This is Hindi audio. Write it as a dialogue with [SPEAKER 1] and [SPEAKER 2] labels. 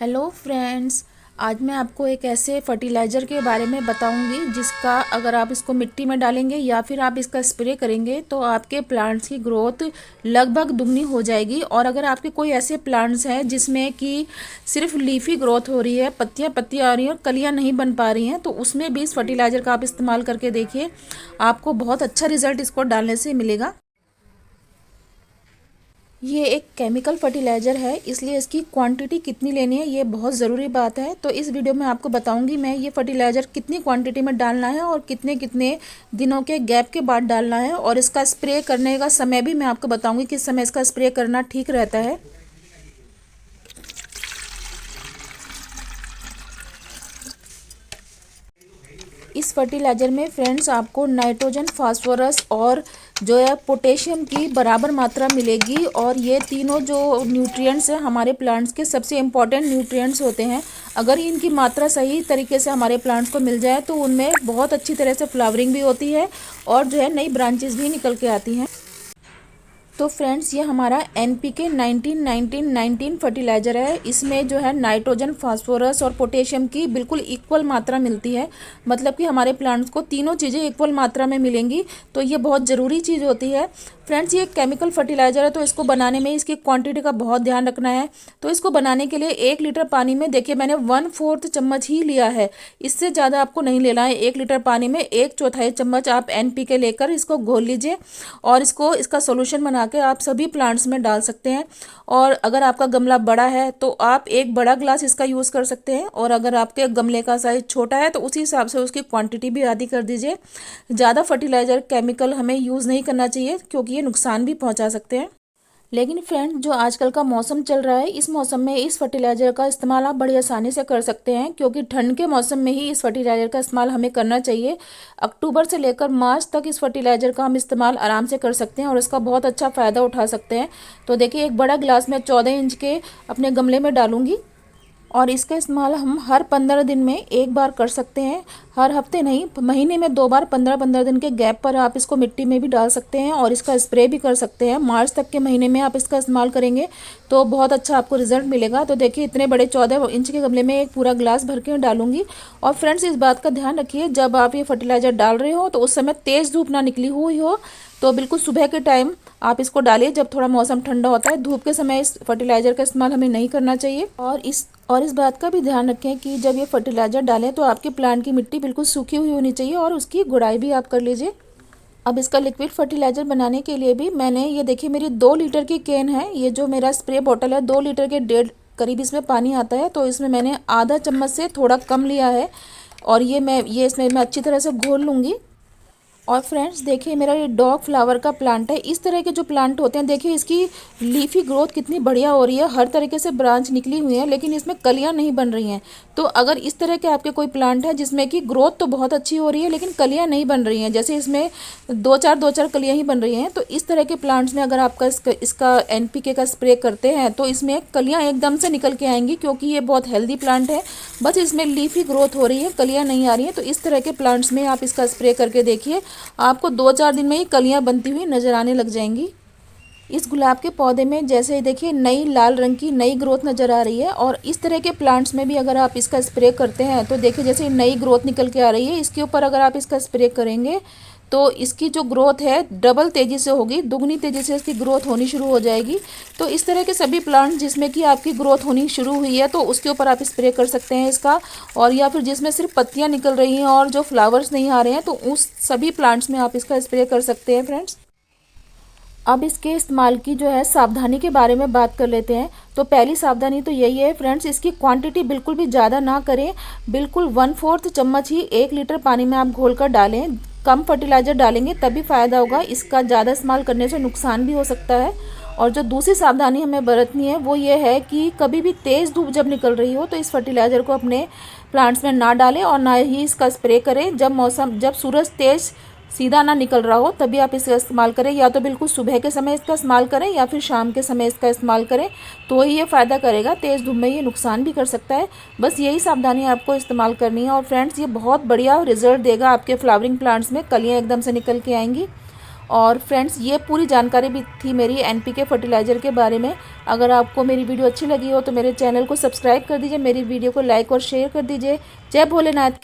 [SPEAKER 1] Hello friends. आज मैं आपको एक ऐसे फर्टिलाइज़र के बारे में बताऊंगी जिसका अगर आप इसको मिट्टी में डालेंगे या फिर आप इसका स्प्रे करेंगे तो आपके प्लांट्स की ग्रोथ लगभग दुगनी हो जाएगी। और अगर आपके कोई ऐसे प्लांट्स हैं जिसमें कि सिर्फ लीफी ग्रोथ हो रही है, पत्तियां पत्तियां आ रही हैं, कलियां नहीं बन पा रही हैं, तो उसमें भी इस फर्टिलाइज़र का आप इस्तेमाल करके देखिए, आपको बहुत अच्छा रिजल्ट इसको डालने से मिलेगा। ये एक केमिकल फर्टिलाइज़र है, इसलिए इसकी क्वांटिटी कितनी लेनी है ये बहुत ज़रूरी बात है। तो इस वीडियो में आपको बताऊंगी मैं ये फर्टिलाइज़र कितनी क्वांटिटी में डालना है और कितने कितने दिनों के गैप के बाद डालना है, और इसका स्प्रे करने का समय भी मैं आपको बताऊंगी किस समय इसका स्प्रे करना ठीक रहता है। इस फर्टिलाइज़र में फ्रेंड्स आपको नाइट्रोजन, फास्फोरस और जो है पोटेशियम की बराबर मात्रा मिलेगी। और ये तीनों जो न्यूट्रिएंट्स हैं हमारे प्लांट्स के सबसे इम्पॉर्टेंट न्यूट्रिएंट्स होते हैं। अगर इनकी मात्रा सही तरीके से हमारे प्लांट्स को मिल जाए तो उनमें बहुत अच्छी तरह से फ्लावरिंग भी होती है और जो है नई ब्रांचेस भी निकल के आती हैं। तो फ्रेंड्स ये हमारा NPK 19-19-19 फर्टिलाइज़र है। इसमें जो है नाइट्रोजन, फास्फोरस और पोटेशियम की बिल्कुल इक्वल मात्रा मिलती है, मतलब कि हमारे प्लांट्स को तीनों चीज़ें इक्वल मात्रा में मिलेंगी। तो ये बहुत ज़रूरी चीज़ होती है। फ्रेंड्स ये केमिकल फर्टिलाइज़र है तो इसको बनाने में इसकी क्वांटिटी का बहुत ध्यान रखना है। तो इसको बनाने के लिए 1 लीटर पानी में देखिए मैंने 1/4 चम्मच ही लिया है, इससे ज़्यादा आपको नहीं लेना है। 1 लीटर पानी में 1/4 चम्मच आप NPK लेकर इसको घोल लीजिए और इसका सोल्यूशन बना के आप सभी प्लांट्स में डाल सकते हैं। और अगर आपका गमला बड़ा है तो आप एक बड़ा ग्लास इसका यूज़ कर सकते हैं, और अगर आपके गमले का साइज छोटा है तो उसी हिसाब से उसकी क्वांटिटी भी आधी कर दीजिए। ज़्यादा फर्टिलाइज़र केमिकल हमें यूज़ नहीं करना चाहिए क्योंकि ये नुकसान भी पहुंचा सकते हैं। लेकिन फ्रेंड जो आजकल का मौसम चल रहा है, इस मौसम में इस फर्टिलाइज़र का इस्तेमाल आप बड़ी आसानी से कर सकते हैं, क्योंकि ठंड के मौसम में ही इस फर्टिलाइज़र का इस्तेमाल हमें करना चाहिए। अक्टूबर से लेकर मार्च तक इस फर्टिलाइज़र का हम इस्तेमाल आराम से कर सकते हैं और इसका बहुत अच्छा फ़ायदा उठा सकते हैं। तो देखिए एक बड़ा गिलास में 14 इंच के अपने गमले में डालूंगी, और इसका इस्तेमाल हम हर 15 दिन में एक बार कर सकते हैं। हर हफ्ते नहीं, महीने में 2 बार 15-15 दिन के गैप पर आप इसको मिट्टी में भी डाल सकते हैं और इसका स्प्रे भी कर सकते हैं। मार्च तक के महीने में आप इसका इस्तेमाल करेंगे तो बहुत अच्छा आपको रिजल्ट मिलेगा। तो देखिए इतने बड़े 14 इंच के गमले में एक पूरा ग्लास भर के डालूंगी। और फ्रेंड्स इस बात का ध्यान रखिए, जब आप ये फर्टिलाइज़र डाल रहे हो तो उस समय तेज़ धूप ना निकली हुई हो, तो बिल्कुल सुबह के टाइम आप इसको डालिए जब थोड़ा मौसम ठंडा होता है। धूप के समय इस फर्टिलाइज़र का इस्तेमाल हमें नहीं करना चाहिए। और इस बात का भी ध्यान रखें कि जब ये फर्टिलाइज़र डालें तो आपके प्लांट की मिट्टी बिल्कुल सूखी हुई होनी चाहिए और उसकी गुड़ाई भी आप कर लीजिए। अब इसका लिक्विड फर्टिलाइज़र बनाने के लिए भी मैंने ये देखिए मेरी 2 लीटर की कैन है। ये जो मेरा स्प्रे बॉटल है 2 लीटर के 1.5 करीब इसमें पानी आता है, तो इसमें मैंने आधा चम्मच से थोड़ा कम लिया है और ये इसमें मैं अच्छी तरह से घोल लूँगी। और फ्रेंड्स देखिए मेरा ये डॉग फ्लावर का प्लांट है। इस तरह के जो प्लांट होते हैं देखिए इसकी लीफी ग्रोथ कितनी बढ़िया हो रही है, हर तरीके से ब्रांच निकली हुई है, लेकिन इसमें कलियां नहीं बन रही हैं। तो अगर इस तरह के आपके कोई प्लांट है जिसमें कि ग्रोथ तो बहुत अच्छी हो रही है लेकिन कलियां नहीं बन रही हैं, जैसे इसमें दो चार कलियां ही बन रही हैं, तो इस तरह के प्लांट्स में अगर आपका इसका NPK का स्प्रे करते हैं तो इसमें कलियां एकदम से निकल के आएंगी, क्योंकि ये बहुत हेल्दी प्लांट है। बस इसमें लीफी ग्रोथ हो रही है, कलियां नहीं आ रही हैं। तो इस तरह के प्लांट्स में आप इसका स्प्रे करके देखिए, आपको 2-4 दिन में ही कलियां बनती हुई नजर आने लग जाएंगी। इस गुलाब के पौधे में जैसे देखिए नई लाल रंग की नई ग्रोथ नज़र आ रही है, और इस तरह के प्लांट्स में भी अगर आप इसका स्प्रे करते हैं तो देखिए जैसे नई ग्रोथ निकल के आ रही है, इसके ऊपर अगर आप इसका स्प्रे करेंगे तो इसकी जो ग्रोथ है डबल तेज़ी से होगी, दुगनी तेज़ी से इसकी ग्रोथ होनी शुरू हो जाएगी। तो इस तरह के सभी प्लांट जिसमें कि आपकी ग्रोथ होनी शुरू हुई है तो उसके ऊपर आप स्प्रे कर सकते हैं इसका। और या फिर जिसमें सिर्फ पत्तियां निकल रही हैं और जो फ्लावर्स नहीं आ रहे हैं तो उस सभी प्लांट्स में आप इसका स्प्रे कर सकते हैं फ्रेंड्स। अब इसके इस्तेमाल की जो है सावधानी के बारे में बात कर लेते हैं। तो पहली सावधानी तो यही है फ्रेंड्स, इसकी क्वांटिटी बिल्कुल भी ज़्यादा ना करें। बिल्कुल 1/4 चम्मच ही 1 लीटर पानी में आप घोल कर डालें। कम फर्टिलाइज़र डालेंगे तभी फ़ायदा होगा, इसका ज़्यादा इस्तेमाल करने से नुकसान भी हो सकता है। और जो दूसरी सावधानी हमें बरतनी है वो ये है कि कभी भी तेज़ धूप जब निकल रही हो तो इस फर्टिलाइज़र को अपने प्लांट्स में ना डालें और ना ही इसका स्प्रे करें। जब सूरज तेज़ सीधा ना निकल रहा हो तभी आप इसका इस्तेमाल करें, या तो बिल्कुल सुबह के समय इसका इस्तेमाल करें या फिर शाम के समय इसका इस्तेमाल करें, तो ही ये फ़ायदा करेगा। तेज़ धूप में ये नुकसान भी कर सकता है। बस यही सावधानी आपको इस्तेमाल करनी है। और फ्रेंड्स ये बहुत बढ़िया रिजल्ट देगा, आपके फ्लावरिंग प्लांट्स में कलियाँ एकदम से निकल के आएंगी। और फ्रेंड्स ये पूरी जानकारी भी थी मेरी एनपीके फर्टिलाइज़र के बारे में। अगर आपको मेरी वीडियो अच्छी लगी हो तो मेरे चैनल को सब्सक्राइब कर दीजिए, मेरी वीडियो को लाइक और शेयर कर दीजिए। जय भोलेनाथ की।